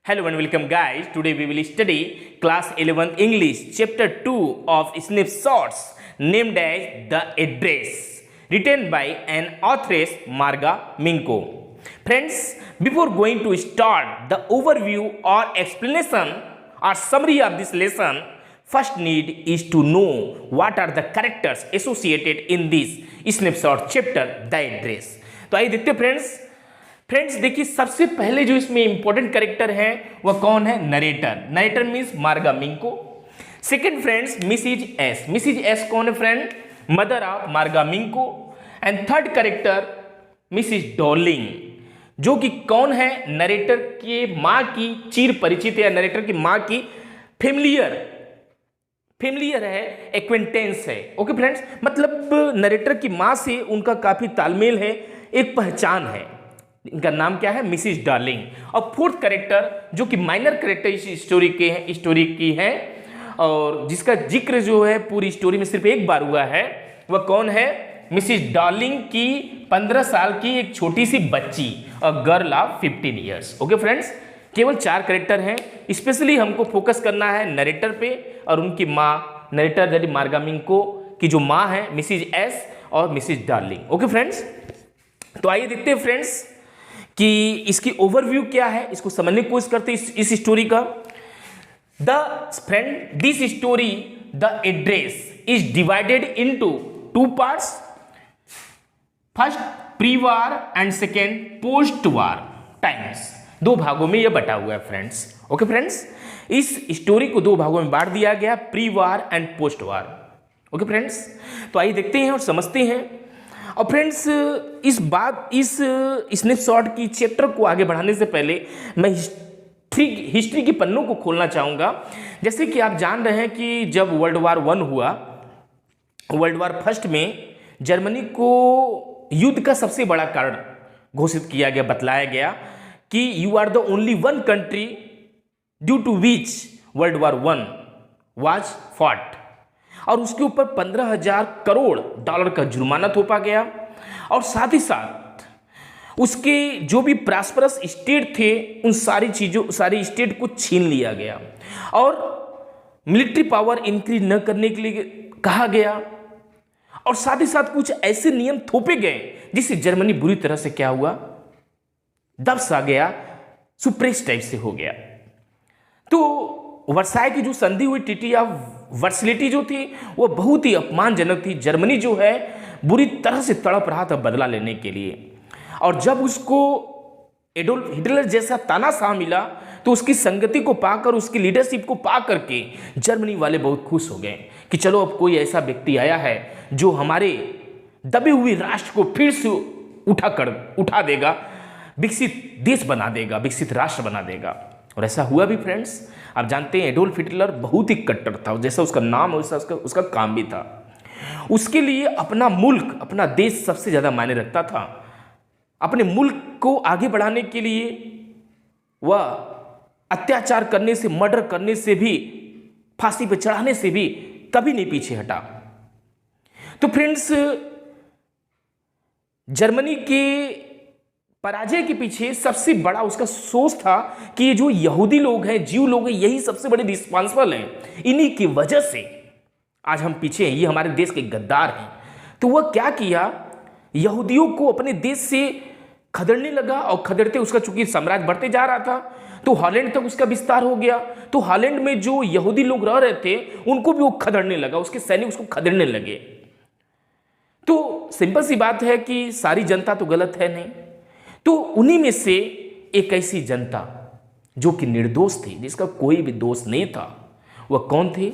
Hello and welcome guys. Today we will study class 11th English chapter 2 of snapshots named as The Address, written by an authoress Marga Minko. Friends, before going to start the overview or explanation or summary of this lesson, first need is to know what are the characters associated in this snapshot chapter The Address. तो आइए देखते friends देखिए, सबसे पहले जो इसमें important character है वह कौन है? नरेटर मींस मार्गा मिंको। सेकंड फ्रेंड्स मिसिज एस कौन है फ्रेंड? मदर ऑफ मार्गा मिंको। And third character Mrs Darling, जो कि कौन है? नरेटर के माँ की चिर परिचित या नरेटर की माँ की फेमिलियर है, एक्वेंटेंस है। ओके फ्रेंड्स, मतलब नरेटर की माँ से उनका काफी तालमेल है, एक पहचान है। इनका नाम क्या है? Mrs darling. और फोर्थ कैरेक्टर जो कि माइनर कैरेक्टर इस स्टोरी की है और जिसका जिक्र जो है पूरी स्टोरी में सिर्फ एक बार हुआ है, वह कौन है? मिसिज डार्लिंग की 15 साल की एक छोटी सी बच्ची, a girl of 15 years. Okay friends, केवल 4 कैरेक्टर हैं। स्पेशली हमको फोकस करना है नरेटर पे और उनकी माँ, नरेटर यानी मार्गा मिंको की जो माँ है मिसिज एस और मिसिज डार्लिंग। ओके फ्रेंड्स, तो आइए देखते हैं फ्रेंड्स कि इसकी ओवरव्यू क्या है, इसको समझने की कोशिश करते हैं इस स्टोरी का। This story the address is divided into 2 parts. First pre war and second post war times. 2 भागों में यह बटा हुआ है फ्रेंड्स। ओके फ्रेंड्स, इस स्टोरी को 2 भागों में बांट दिया गया, pre war and post war. Okay friends, तो आइए देखते हैं और समझते हैं। और फ्रेंड्स, इस स्नैपशॉट की चैप्टर को आगे बढ़ाने से पहले मैं हिस्ट्री के पन्नों को खोलना चाहूँगा। जैसे कि आप जान रहे हैं कि जब वर्ल्ड वार 1 हुआ, वर्ल्ड वार फर्स्ट में जर्मनी को युद्ध का सबसे बड़ा कारण घोषित किया गया, बतलाया गया कि you are the only one country due to which world war 1 was fought. और उसके ऊपर 15,000 करोड़ डॉलर का जुर्माना थोपा गया और साथ ही साथ उसके जो भी प्रॉस्परस स्टेट थे उन सारी स्टेट को छीन लिया गया और मिलिट्री पावर इंक्रीज न करने के लिए कहा गया और साथ ही साथ कुछ ऐसे नियम थोपे गए जिससे जर्मनी बुरी तरह से क्या हुआ? दब सा गया, सुप्रेस टाइप से हो गया। तो वर्साई की जो संधि हुई, ट्रीटी ऑफ वर्सिलिटी जो थी, वो बहुत ही अपमानजनक थी। जर्मनी जो है बुरी तरह से तड़प रहा था बदला लेने के लिए। और जब उसको एडोल्फ हिटलर जैसा तानाशाह मिला तो उसकी संगति को पाकर, उसकी लीडरशिप को पा करके जर्मनी वाले बहुत खुश हो गए कि चलो अब कोई ऐसा व्यक्ति आया है जो हमारे दबे हुए राष्ट्र को फिर से उठा देगा, विकसित देश बना देगा, विकसित राष्ट्र बना देगा। और ऐसा हुआ भी फ्रेंड्स। आप जानते हैं एडोल्फ हिटलर बहुत ही कट्टर था, जैसा उसका नाम वैसा उसका काम भी था। उसके लिए अपना मुल्क, अपना देश सबसे ज़्यादा मायने रखता था। अपने मुल्क को आगे बढ़ाने के लिए वह अत्याचार करने से, मर्डर करने से भी, फांसी पर चढ़ाने से भी कभी नहीं पीछे हटा। तो फ्रेंड्स, जर्मनी के पराजय के पीछे सबसे बड़ा उसका सोच था कि ये जो यहूदी लोग हैं, जीव लोग हैं, यही सबसे बड़े रिस्पॉन्सिबल हैं। इन्हीं की वजह से आज हम पीछे हैं, ये हमारे देश के गद्दार हैं। तो वह क्या किया? यहूदियों को अपने देश से खदेड़ने लगा और खदेड़ते उसका, चूंकि साम्राज्य बढ़ते जा रहा था, तो हॉलैंड तक उसका विस्तार हो गया। तो हॉलैंड में जो यहूदी लोग रह रहे थे उनको भी वो खदेड़ने लगा, उसके सैनिक उसको खदेड़ने लगे। तो सिंपल सी बात है कि सारी जनता तो गलत है नहीं, तो उन्हीं में से एक ऐसी जनता जो कि निर्दोष थी, जिसका कोई भी दोष नहीं था, वह कौन थे?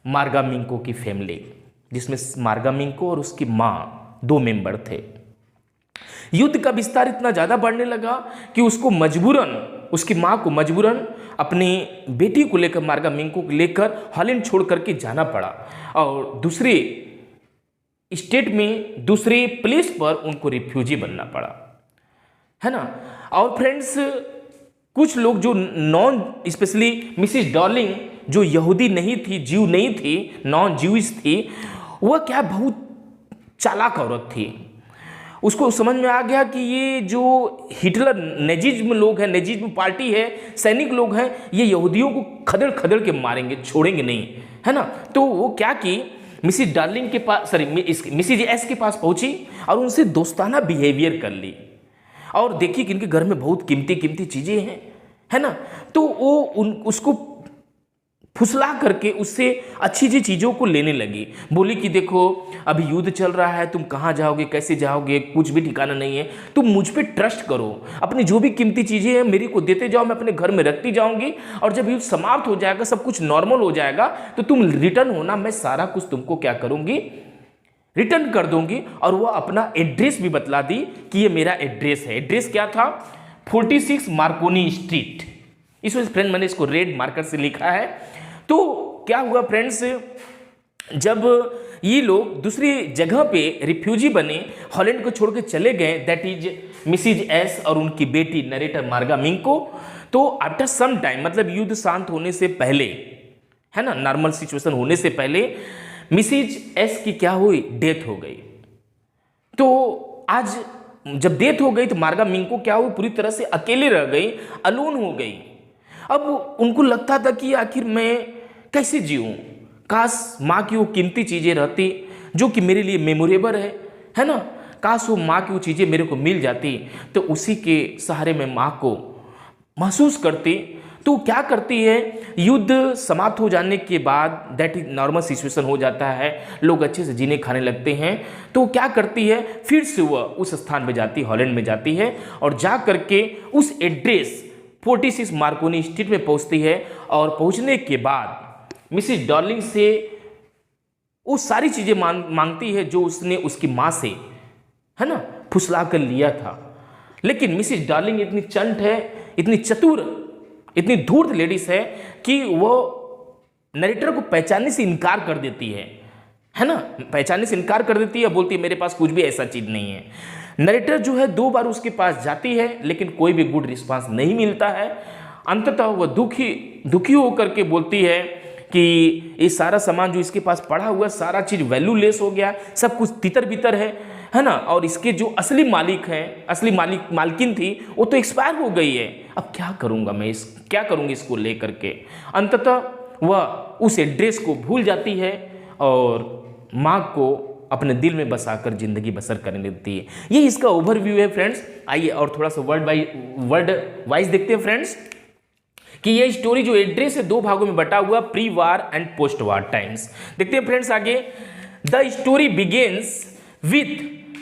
मार्गा मिंको की फैमिली, जिसमें मार्गा मिंको और उसकी माँ 2 मेंबर थे। युद्ध का विस्तार इतना ज़्यादा बढ़ने लगा कि उसकी माँ को मजबूरन अपनी बेटी को लेकर, मार्गा मिंको को लेकर हॉलैंड छोड़ करके जाना पड़ा और दूसरे स्टेट में, दूसरे प्लेस पर उनको रिफ्यूजी बनना पड़ा, है ना। और फ्रेंड्स, कुछ लोग जो स्पेशली मिसिज डार्लिंग जो यहूदी नहीं थी, जीव नहीं थी, नॉन ज्यूइश थी, वह क्या बहुत चालाक औरत थी। उसको समझ में आ गया कि ये जो हिटलर नेजिज्म लोग हैं, नेजिज्म पार्टी है, सैनिक लोग हैं, ये यहूदियों को खदेड़ खदेड़ के मारेंगे, छोड़ेंगे नहीं, है ना। तो वो क्या की, मिसिज डार्लिंग के पास, सॉरी मिसिज एस के पास पहुंची और उनसे दोस्ताना बिहेवियर कर ली। और देखिए कि इनके घर में बहुत कीमती कीमती चीज़ें हैं, है ना। तो वो उसको फुसला करके उससे अच्छी अच्छी चीज़ों को लेने लगी। बोली कि देखो अभी युद्ध चल रहा है, तुम कहाँ जाओगे, कैसे जाओगे, कुछ भी ठिकाना नहीं है, तुम मुझ पे ट्रस्ट करो, अपनी जो भी कीमती चीज़ें हैं मेरी को देते जाओ, मैं अपने घर में रखती जाऊंगी, और जब युद्ध समाप्त हो जाएगा, सब कुछ नॉर्मल हो जाएगा, तो तुम रिटर्न होना, मैं सारा कुछ तुमको क्या करूँगी, रिटर्न कर दूंगी। और वह अपना एड्रेस भी बतला दी कि ये मेरा एड्रेस है। एड्रेस क्या था, 46 मार्कोनी स्ट्रीट। इस वजह फ्रेंड मैंने इसको रेड मार्कर से लिखा है। तो क्या हुआ फ्रेंड्स, जब ये लोग दूसरी जगह पे रिफ्यूजी बने, हॉलैंड को छोड़ के चले गए, दैट इज मिसिज एस और उनकी बेटी नरेटर मार्गा मिंग को। तो आफ्टर सम टाइम, मतलब युद्ध शांत होने से पहले, है ना, नॉर्मल सिचुएशन होने से पहले मिसिज एस की क्या हुई, डेथ हो गई। तो आज जब डेथ हो गई तो मार्गा मिंग को क्या हुई, पूरी तरह से अकेले रह गई, अलोन हो गई। अब उनको लगता था कि आखिर मैं कैसे जीऊं, काश माँ की वो कीमती चीज़ें रहती जो कि मेरे लिए मेमोरेबल है ना, काश वो माँ की वो चीज़ें मेरे को मिल जाती, तो उसी के सहारे में माँ को महसूस करती। तो क्या करती है, युद्ध समाप्त हो जाने के बाद, दैट इज नॉर्मल सिचुएशन हो जाता है, लोग अच्छे से जीने खाने लगते हैं, तो क्या करती है, फिर से वह उस स्थान पे जाती, हॉलैंड में जाती है, और जा करके उस एड्रेस 46 मार्कोनी स्ट्रीट में पहुंचती है। और पहुंचने के बाद मिसिज डार्लिंग से वो सारी चीज़ें मांगती है जो उसने उसकी माँ से, है ना, फुसला कर लिया था। लेकिन मिसिज डार्लिंग इतनी चंट है, इतनी चतुर, इतनी धूर्त लेडीज है कि वो नरेटर को पहचानने से इनकार कर देती है ना, पहचानने से इनकार कर देती है, बोलती है मेरे पास कुछ भी ऐसा चीज़ नहीं है। नरेटर जो है 2 बार उसके पास जाती है, लेकिन कोई भी गुड रिस्पांस नहीं मिलता है। अंततः वह दुखी होकर के बोलती है कि ये सारा सामान जो इसके पास पड़ा हुआ है, सारा चीज़ वैल्यूलेस हो गया, सब कुछ तितर बितर है ना, और इसके जो असली मालिक हैं, असली मालकिन थी, वो तो एक्सपायर हो गई है। अब क्या करूँगा मैं, क्या करूँगी इसको ले करके। अंततः वह उस एड्रेस को भूल जाती है और माँ को अपने दिल में बसाकर जिंदगी बसर करने देती है। ये इसका ओवरव्यू है फ्रेंड्स। आइए और थोड़ा सा वर्ड वाइज देखते हैं फ्रेंड्स कि ये स्टोरी जो एड्रेस है 2 भागों में बटा हुआ, pre war and post war times. देखते हैं फ्रेंड्स आगे। The story begins with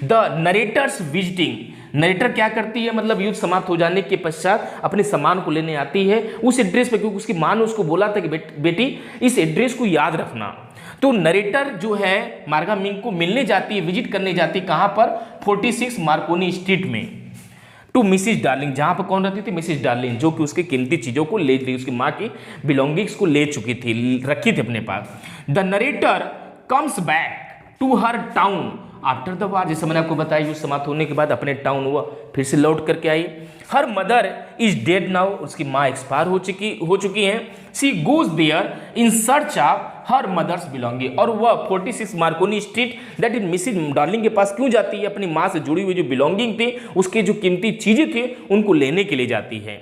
the narrator's visiting. Narrator क्या करती है, मतलब युद्ध समाप्त हो जाने के पश्चात अपने सामान को लेने आती है उस एड्रेस पे, क्योंकि उसकी माँ ने उसको बोला था कि बेटी इस एड्रेस को याद रखना। तो नरेटर जो है मार्गा मिंग को मिलने जाती है, विजिट करने जाती है, कहाँ पर, 46 मार्कोनी स्ट्रीट में, टू मिसिज डार्लिंग, जहाँ पर कौन रहती थी, मिसिज डार्लिंग, जो कि उसकी कीमती चीज़ों को ले ली, उसकी माँ की बिलोंगिंग्स को ले चुकी थी, रखी थी अपने पास। The narrator comes back to her town after the war. जैसे मैंने आपको बताया युद्ध समाप्त होने के बाद अपने टाउन हुआ, फिर से लौट करके आई। Her mother is dead now, उसकी माँ एक्सपायर हो चुकी हैं। She goes there in search of her mother's belonging, और वह 46 Marconi street that is Mrs Darling के पास क्यों जाती है, अपनी माँ से जुड़ी हुई जो बिलोंगिंग थी, उसके जो कीमती चीजें थी, उनको लेने के लिए जाती है।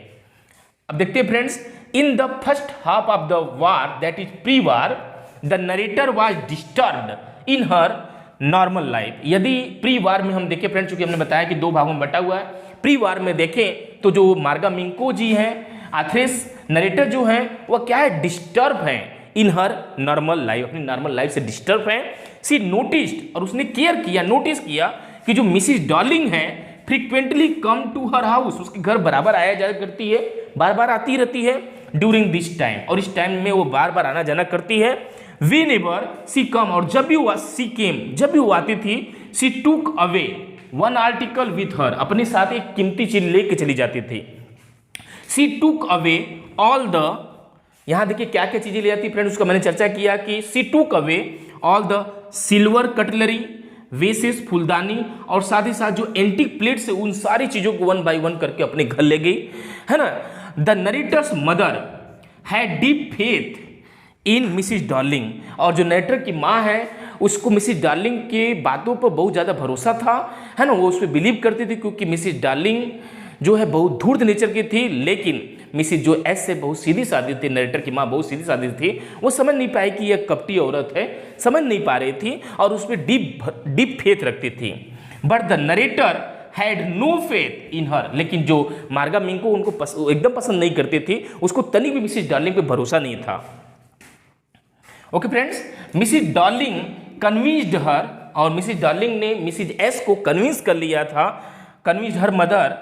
अब देखते हैं friends, in the first half of the war that is pre war, the narrator was disturbed in her normal life. यदि प्री वार में हम देखें फ्रेंड्स, चूंकि हमने बताया कि 2 भागों में बटा हुआ है, प्री वार में देखें तो जो मार्गा मिंको जी हैं, आथ्रेस नरेटर जो हैं, वह क्या है, डिस्टर्ब हैं इन हर नॉर्मल लाइफ, अपनी नॉर्मल लाइफ से डिस्टर्ब हैं। सी नोटिस्ड, और उसने केयर किया, नोटिस किया कि जो मिसिज डार्लिंग है frequently come to her house, उसके घर बराबर आया जाया करती है, बार बार आती रहती है ड्यूरिंग दिस टाइम, और इस टाइम में वो बार बार आना जाना करती है। Whenever she come, और जब भी वो आती थी, she took away one article with her, अपने साथ एक कीमती चीज लेके चली जाती थी। She took away all the, यहाँ देखिए क्या क्या चीजें ले जाती फ्रेंड्स, उसका मैंने चर्चा किया कि she took away all the silver cutlery, वेसेस, फूलदानी, और साथ ही साथ जो एंटीक प्लेट्स है, उन सारी चीजों को 1 by 1 करके अपने घर ले गई, है ना। The narrator's mother had deep faith in Mrs darling, और जो नरेटर की माँ है उसको मिसिज डार्लिंग के बातों पर बहुत ज़्यादा भरोसा था, है ना, वो उस पर बिलीव करती थी, क्योंकि मिसिज डार्लिंग जो है बहुत धूर्त नेचर की थी। लेकिन मिसिज जो एस से बहुत सीधी सादी थी, नरेटर की माँ बहुत सीधी सादी थी, वो समझ नहीं पाई कि यह कपटी औरत है, समझ नहीं पा रही थी और उस पर डीप फेथ रखती थी। But the narrator had no faith in her, लेकिन जो मार्गा मिंको उनको एकदम पसंद नहीं करती थी, उसको तनिक भी मिसिज डार्लिंग पे भरोसा नहीं था। Okay friends, Mrs Darling convinced her, और मिसिज डार्लिंग ने मिसिज एस को कन्विंस कर लिया था, convinced her mother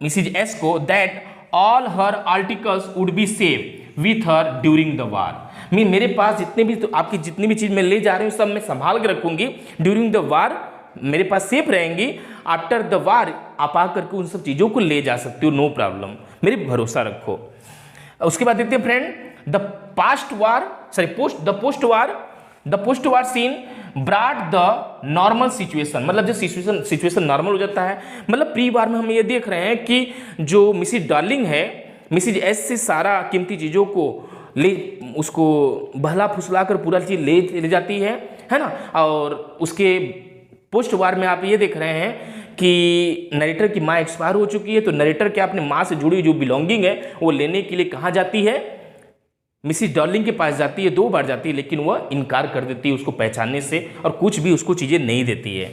Mrs S को, that all her articles would be safe with her during the war. मेरे पास जितने भी, तो आपकी जितनी भी चीज मैं ले जा रही हूँ सब मैं संभाल के रखूंगी, ड्यूरिंग द वार मेरे पास सेफ रहेंगी, आफ्टर द वार आप आकर के उन सब चीज़ों को ले जा सकते हो, नो प्रॉब्लम, मेरे भरोसा रखो। उसके बाद देखते हैं friend, the post war scene brought the normal situation, मतलब जब सिचुएशन नॉर्मल हो जाता है, मतलब प्री वार में हम ये देख रहे हैं कि जो मिसिज डार्लिंग है, मिसिज एस से सारा कीमती चीज़ों को उसको बहला फुसला कर पूरा चीज़ ले जाती है ना, और उसके पोस्ट वार में आप ये देख रहे हैं कि नरेटर की माँ एक्सपायर हो चुकी है, तो नरेटर क्या अपने माँ से जुड़ी जो बिलोंगिंग है वो लेने के लिए कहाँ जाती है, मिसिज डार्लिंग के पास जाती है, 2 बार जाती है, लेकिन वह इनकार कर देती है उसको पहचानने से और कुछ भी उसको चीज़ें नहीं देती है।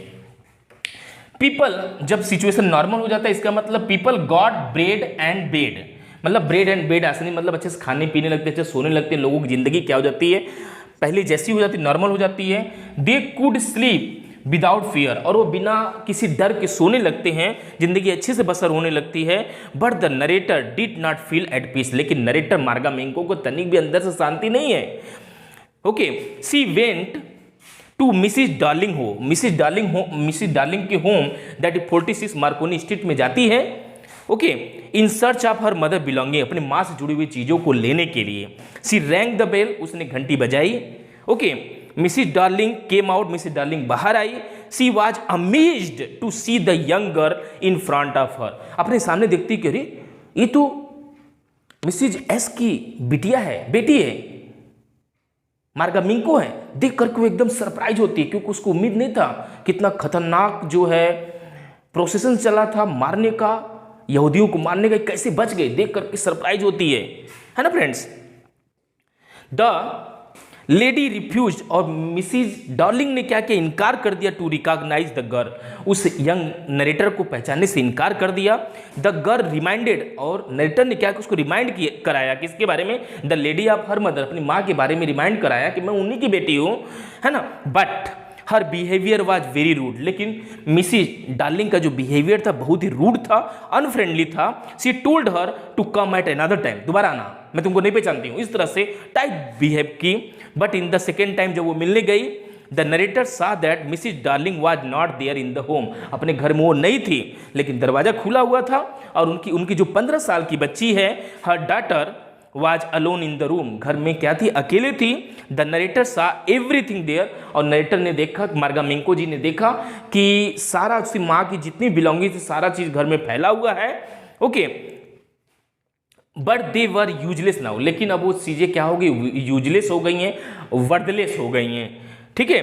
पीपल, जब सिचुएशन नॉर्मल हो जाता है, इसका मतलब people got bread and bed, मतलब ब्रेड एंड बेड आसनी, मतलब अच्छे से खाने पीने लगते हैं, अच्छे सोने लगते हैं, लोगों की जिंदगी क्या हो जाती है, पहले जैसी हो जाती है, नॉर्मल हो जाती है। They could sleep without fear, और वो बिना किसी डर के सोने लगते हैं, जिंदगी अच्छे से बसर होने लगती है। But the narrator did not feel at peace, लेकिन नरेटर मार्गा मिंको को तनिक भी अंदर से शांति नहीं है। Okay, she went to Mrs Darling के होम दैट 46 मार्कोनी स्ट्रीट में जाती है। Okay, in search of her mother belonging, अपनी माँ से जुड़ी हुई चीज़ों को लेने के लिए। सी रैंग द बेल, उसने घंटी बजाई। Okay, Mrs Darling came out, Mrs Darling बाहर आई। She was amazed to see the young girl in front of her, अपने सामने देखती कि अरे ये तो मिसिज एस की बेटी है, मार्गा मिंको है। देख करके वो एकदम सरप्राइज होती है, क्योंकि उसको उम्मीद नहीं था, कितना खतरनाक जो है प्रोसेसन चला था मारने का, यहूदियों को मारने का, कैसे बच गए, देख करके सरप्राइज होती है ना फ्रेंड्स। द लेडी रिफ्यूज, और मिसिज डार्लिंग ने क्या किया, इनकार कर दिया टू रिकॉग्नाइज द गर्ल, उस यंग नरेटर को पहचानने से इनकार कर दिया। द गर्ल रिमाइंडेड, और नरेटर ने क्या किया, उसको रिमाइंड कराया किसके बारे में, the lady of her mother, अपनी माँ के बारे में रिमाइंड कराया कि मैं उन्हीं की बेटी हूँ, है ना। But her behaviour was very rude, लेकिन मिसिज डार्लिंग का जो बिहेवियर था बहुत ही रूड था, अनफ्रेंडली था। She told her to come at another time, दोबारा आना, मैं तुमको नहीं पहचानती हूँ, इस तरह से टाइप बिहेव की। But in the second time जब वो मिलने गई, the narrator saw that Mrs Darling was not there in the home, अपने घर में वो नहीं थी, लेकिन दरवाजा खुला हुआ था, और उनकी जो 15 साल की बच्ची है, her daughter was alone in the room, घर में क्या थी, अकेले थी। The narrator saw everything there, और नरेटर ने देखा, मार्गा मिंको जी ने देखा कि सारा उसकी माँ की जितनी बिलोंगिंग थी, सारा चीज घर में फैला हुआ है। Okay, but they were useless now, लेकिन अब वो चीजें क्या हो गई, यूजलेस हो गई हैं, वर्दलेस हो गई हैं, ठीक है।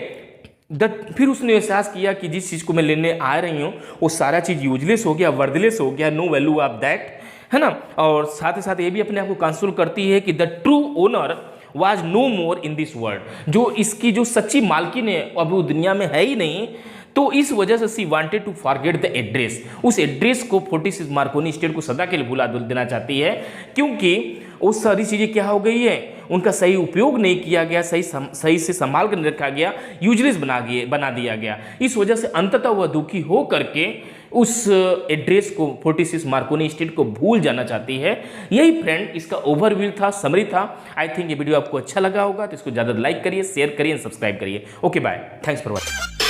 फिर उसने एहसास किया कि जिस चीज को मैं लेने आ रही हूँ वो सारा चीज यूजलेस हो गया, वर्दलेस हो गया, नो वैल्यू ऑफ दैट, है ना। और साथ ही साथ ये भी अपने आप को कंसोल करती है कि the true owner was no more in this world, जो इसकी जो सच्ची मालकिन है अब वो दुनिया में है ही नहीं, तो इस वजह से she wanted to forget the address, उस एड्रेस को 46 मार्कोनी स्टेट को सदा के लिए भुला देना चाहती है, क्योंकि वो सारी चीज़ें क्या हो गई है, उनका सही उपयोग नहीं किया गया, सही से संभाल कर रखा गया, यूजलेस बना दिया गया। इस वजह से अंततः वह दुखी हो करके उस एड्रेस को 46 मार्कोनी स्टेट को भूल जाना चाहती है। यही फ्रेंड इसका ओवरव्यू था, समरी था। आई थिंक ये वीडियो आपको अच्छा लगा होगा, तो इसको ज़्यादा लाइक करिए, शेयर करिए, सब्सक्राइब करिए। Okay bye, thanks for watching.